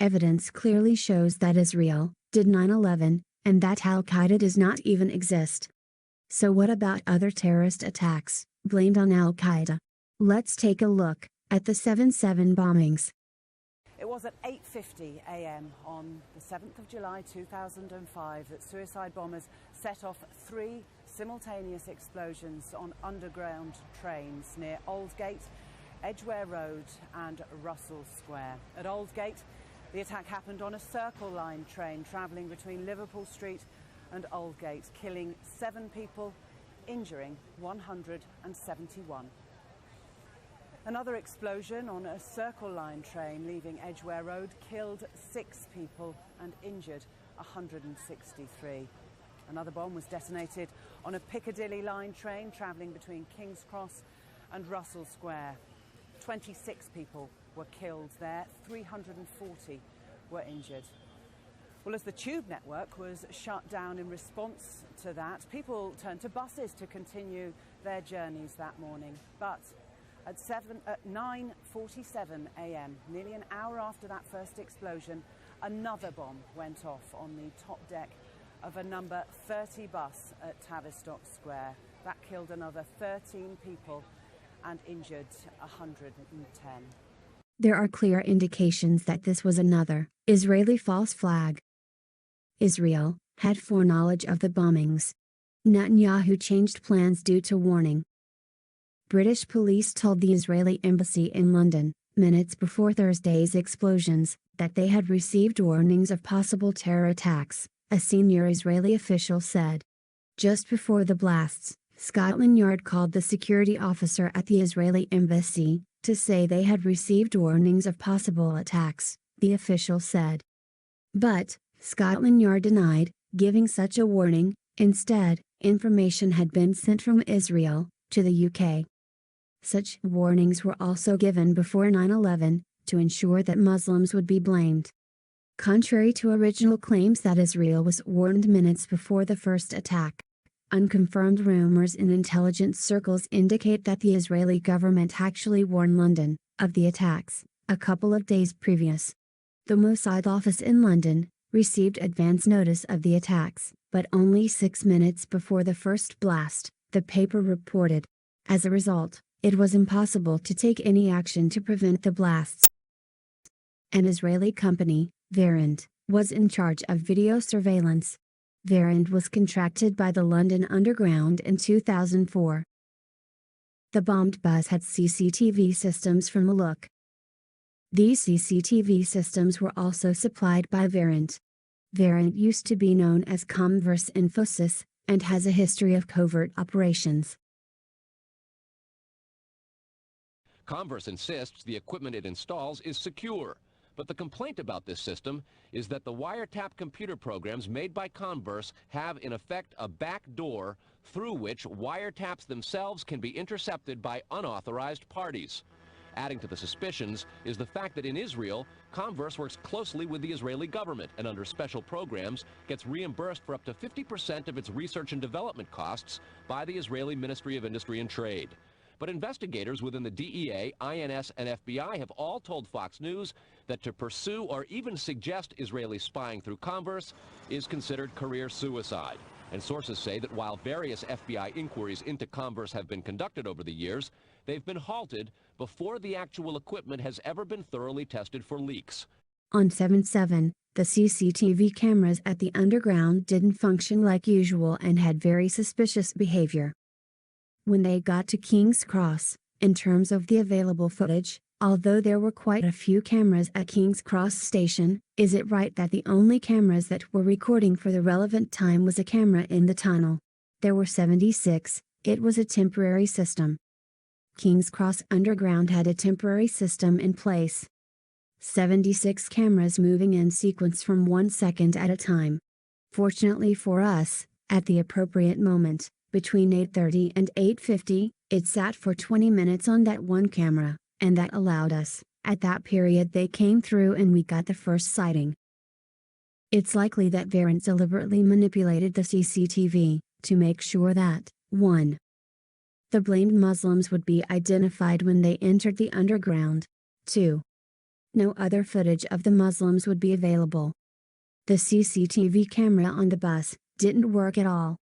Evidence clearly shows that Israel did 9/11, and that Al-Qaeda does not even exist. So what about other terrorist attacks blamed on Al-Qaeda? Let's take a look at the 7/7 bombings. It was at 8:50 a.m. on the 7th of July 2005 that suicide bombers set off 3 simultaneous explosions on underground trains near Aldgate, Edgware Road and Russell Square. At Aldgate, the attack happened on a Circle Line train travelling between Liverpool Street and Aldgate, killing 7 people, injuring 171. Another explosion on a Circle Line train leaving Edgware Road killed 6 people and injured 163. Another bomb was detonated on a Piccadilly Line train travelling between King's Cross and Russell Square. 26 people were killed there, 340 were injured. Well, as the tube network was shut down in response to that, people turned to buses to continue their journeys that morning. But at 9:47 a.m., nearly an hour after that first explosion, another bomb went off on the top deck of a number 30 bus at Tavistock Square. That killed another 13 people and injured 110. There are clear indications that this was another Israeli false flag. Israel had foreknowledge of the bombings. Netanyahu changed plans due to warning. British police told the Israeli embassy in London, minutes before Thursday's explosions, that they had received warnings of possible terror attacks, a senior Israeli official said. Just before the blasts, Scotland Yard called the security officer at the Israeli embassy to say they had received warnings of possible attacks, the official said. But Scotland Yard denied giving such a warning. Instead, information had been sent from Israel to the UK. Such warnings were also given before 9/11, to ensure that Muslims would be blamed. Contrary to original claims that Israel was warned minutes before the first attack, unconfirmed rumors in intelligence circles indicate that the Israeli government actually warned London of the attacks a couple of days previous. The Mossad office in London received advance notice of the attacks, but only 6 minutes before the first blast, the paper reported. As a result, it was impossible to take any action to prevent the blasts. An Israeli company, Verint, was in charge of video surveillance. Verint was contracted by the London Underground in 2004. The bombed bus had CCTV systems from the look. These CCTV systems were also supplied by Verint. Verint used to be known as Comverse Infosys, and has a history of covert operations. Comverse insists the equipment it installs is secure, but the complaint about this system is that the wiretap computer programs made by Comverse have in effect a back door through which wiretaps themselves can be intercepted by unauthorized parties. Adding to the suspicions is the fact that in Israel, Comverse works closely with the Israeli government and under special programs gets reimbursed for up to 50% of its research and development costs by the Israeli Ministry of Industry and Trade. But investigators within the DEA, INS, and FBI have all told Fox News that to pursue or even suggest Israeli spying through Comverse is considered career suicide. And sources say that while various FBI inquiries into Comverse have been conducted over the years, they've been halted before the actual equipment has ever been thoroughly tested for leaks. On 7/7, the CCTV cameras at the underground didn't function like usual and had very suspicious behavior. When they got to King's Cross, in terms of the available footage, although there were quite a few cameras at King's Cross station, is it right that the only cameras that were recording for the relevant time was a camera in the tunnel? There were 76, it was a temporary system. King's Cross Underground had a temporary system in place. 76 cameras moving in sequence from 1 second at a time. Fortunately for us, at the appropriate moment, between 8:30 and 8:50, it sat for 20 minutes on that one camera, and that allowed us, at that period they came through and we got the first sighting. It's likely that Verint deliberately manipulated the CCTV, to make sure that, 1. The blamed Muslims would be identified when they entered the underground. 2. No other footage of the Muslims would be available. The CCTV camera on the bus didn't work at all.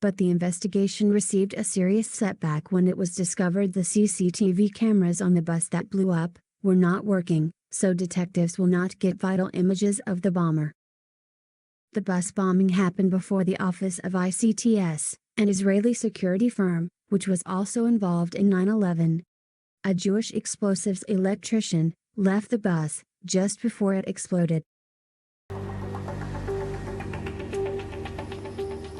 But the investigation received a serious setback when it was discovered the CCTV cameras on the bus that blew up were not working, so detectives will not get vital images of the bomber. The bus bombing happened before the office of ICTS, an Israeli security firm, which was also involved in 9/11. A Jewish explosives electrician left the bus just before it exploded.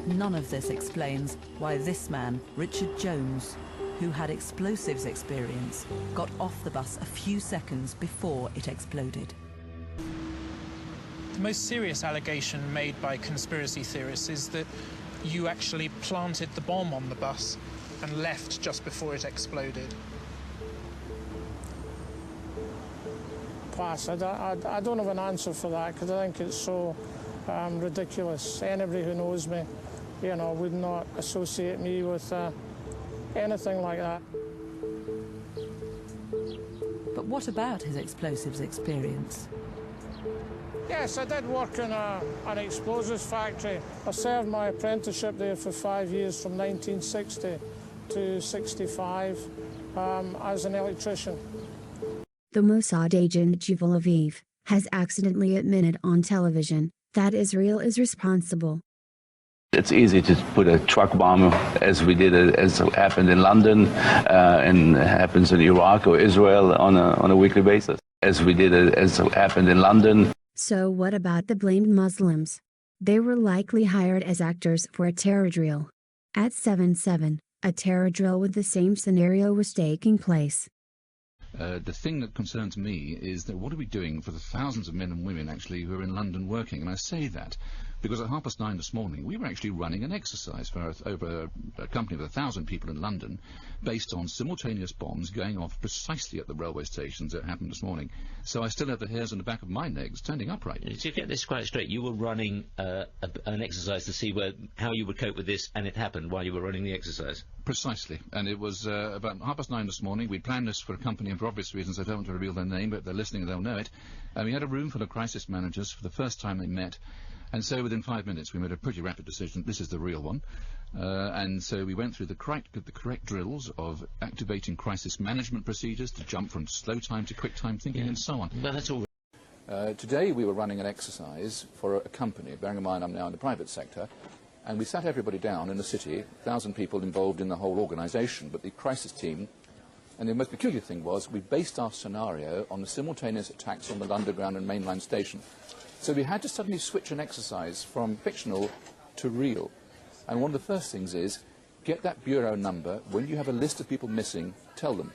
None of this explains why this man, Richard Jones, who had explosives experience, got off the bus a few seconds before it exploded. The most serious allegation made by conspiracy theorists is that you actually planted the bomb on the bus and left just before it exploded. Pass. I don't have an answer for that because I think it's so ridiculous. Anybody who knows me, you know, would not associate me with anything like that. But what about his explosives experience? Yes, I did work in an explosives factory. I served my apprenticeship there for 5 years from 1960 to 65 as an electrician. The Mossad agent Yuval Aviv has accidentally admitted on television that Israel is responsible. It's easy to put a truck bomb, as we did, as happened in London, and happens in Iraq or Israel on a weekly basis, as we did, as happened in London. So what about the blamed Muslims? They were likely hired as actors for a terror drill. At 7/7, a terror drill with the same scenario was taking place. The thing that concerns me is that what are we doing for the thousands of men and women actually who are in London working? And I say that because at 9:30 this morning we were actually running an exercise for over a company of 1,000 people in London based on simultaneous bombs going off precisely at the railway stations that happened this morning. So I still have the hairs on the back of my legs standing upright. To get this quite straight, you were running an exercise to see how you would cope with this, and it happened while you were running the exercise? Precisely. And it was about 9:30 this morning. We'd planned this for a company, and for obvious reasons I don't want to reveal their name, but if they're listening they'll know it. And we had a room full of crisis managers for the first time they met. And so within 5 minutes we made a pretty rapid decision, this is the real one. And so we went through the correct drills of activating crisis management procedures to jump from slow time to quick time thinking and so on. Well, that's all. Today we were running an exercise for a company, bearing in mind I'm now in the private sector, and we sat everybody down in the city, 1,000 people involved in the whole organisation, but the crisis team, and the most peculiar thing was we based our scenario on the simultaneous attacks on the Underground and mainline station. So we had to suddenly switch an exercise from fictional to real. And one of the first things is, get that bureau number. When you have a list of people missing, tell them.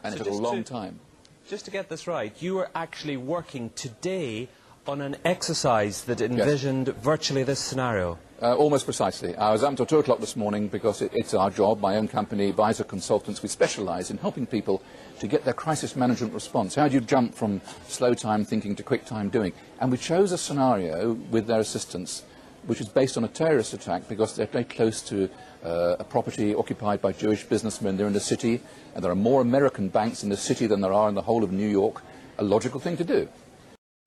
And it took a long time. Just to get this right, you were actually working today on an exercise that envisioned virtually this scenario? Almost precisely. I was up until 2 o'clock this morning because it's our job, my own company, Advisor Consultants. We specialise in helping people to get their crisis management response. How do you jump from slow time thinking to quick time doing? And we chose a scenario with their assistance which is based on a terrorist attack because they're very close to a property occupied by Jewish businessmen. They're in the city, and there are more American banks in the city than there are in the whole of New York. A logical thing to do.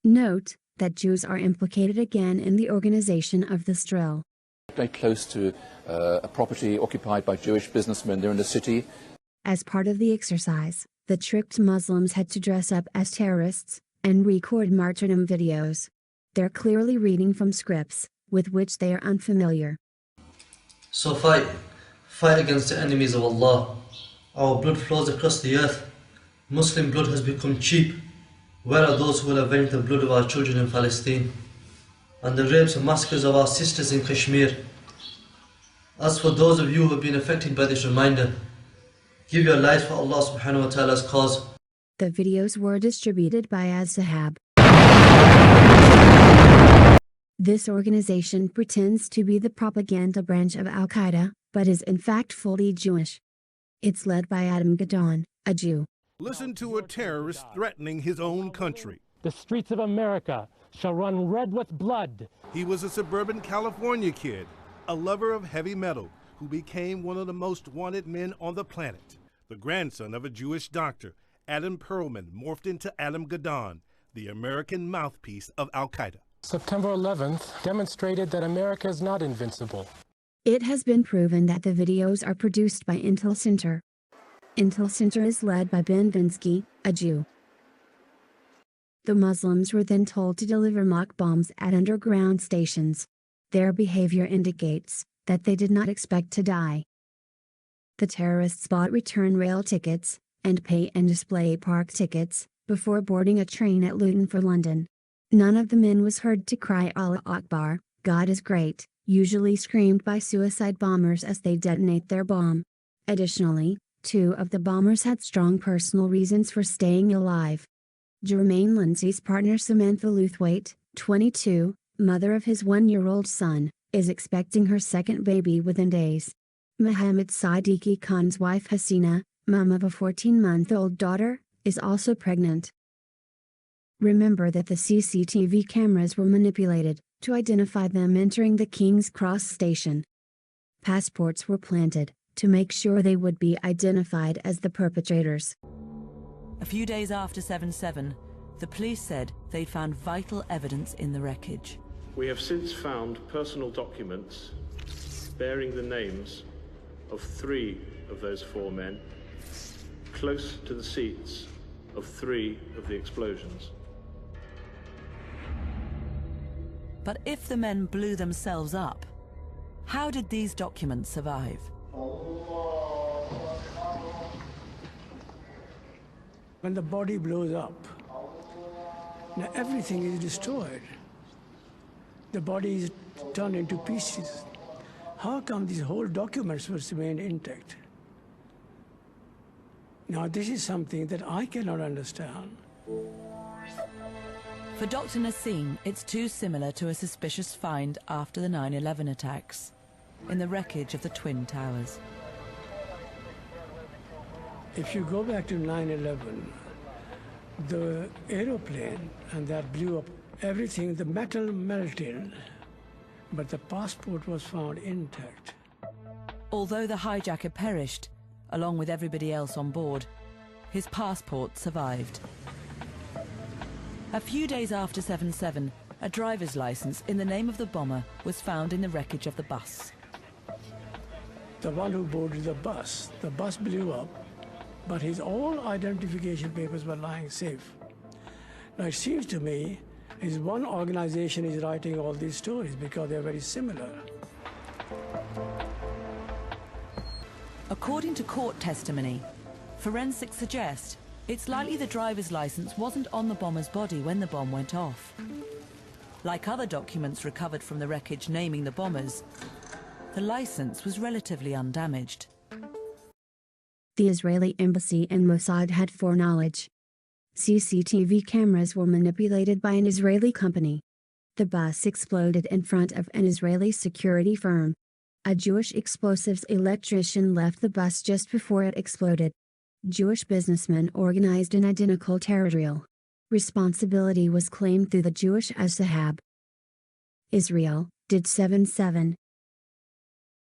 Note that Jews are implicated again in the organization of this drill. Very close to a property occupied by Jewish businessmen. They're in the city. As part of the exercise, the tricked Muslims had to dress up as terrorists and record martyrdom videos. They're clearly reading from scripts with which they are unfamiliar. So fight against the enemies of Allah. Our blood flows across the earth. Muslim blood has become cheap. Where are those who will avenge the blood of our children in Palestine and the rapes and massacres of our sisters in Kashmir? As for those of you who have been affected by this reminder, give your lives for Allah subhanahu wa ta'ala's cause. The videos were distributed by Az-Sahab. This organization pretends to be the propaganda branch of Al-Qaeda, but is in fact fully Jewish. It's led by Adam Gadon, a Jew. Listen to a terrorist threatening his own country. The streets of America shall run red with blood. He was a suburban California kid, a lover of heavy metal, who became one of the most wanted men on the planet, the grandson of a Jewish doctor, Adam Perlman morphed into Adam Gadon, the American mouthpiece of al-Qaeda. September 11th demonstrated that America is not invincible. It has been proven that the videos are produced by Intel Center. Intel Center is led by Ben Vinsky, a Jew. The Muslims were then told to deliver mock bombs at underground stations. Their behavior indicates that they did not expect to die. The terrorists bought return rail tickets, and pay and display park tickets, before boarding a train at Luton for London. None of the men was heard to cry Allah Akbar, God is great, usually screamed by suicide bombers as they detonate their bomb. Additionally, 2 of the bombers had strong personal reasons for staying alive. Jermaine Lindsay's partner Samantha Luthwaite, 22, mother of his 1-year-old son, is expecting her second baby within days. Mohammed Siddiqui Khan's wife Hasina, mom of a 14-month-old daughter, is also pregnant. Remember that the CCTV cameras were manipulated to identify them entering the King's Cross station. Passports were planted to make sure they would be identified as the perpetrators. A few days after 7/7, the police said they'd found vital evidence in the wreckage. We have since found personal documents bearing the names of 3 of those 4 men, close to the seats of 3 of the explosions. But if the men blew themselves up, how did these documents survive? When the body blows up, now everything is destroyed. The body is turned into pieces. How come these whole documents were remained intact? Now this is something that I cannot understand. For Dr. Nassim, it's too similar to a suspicious find after the 9/11 attacks, in the wreckage of the Twin Towers. If you go back to 9/11, the aeroplane and that blew up, everything, the metal melted, but the passport was found intact. Although the hijacker perished, along with everybody else on board, his passport survived. A few days after 7/7, a driver's license in the name of the bomber was found in the wreckage of the bus. The one who boarded the bus blew up, but his all identification papers were lying safe. Now it seems to me is one organization is writing all these stories because they're very similar. According to court testimony, forensics suggest it's likely the driver's license wasn't on the bomber's body when the bomb went off. Like other documents recovered from the wreckage naming the bombers, the license was relatively undamaged. The Israeli embassy and Mossad had foreknowledge. CCTV cameras were manipulated by an Israeli company. The bus exploded in front of an Israeli security firm. A Jewish explosives electrician left the bus just before it exploded. Jewish businessmen organized an identical terror drill. Responsibility was claimed through the Jewish As-Sahab. Israel did 7/7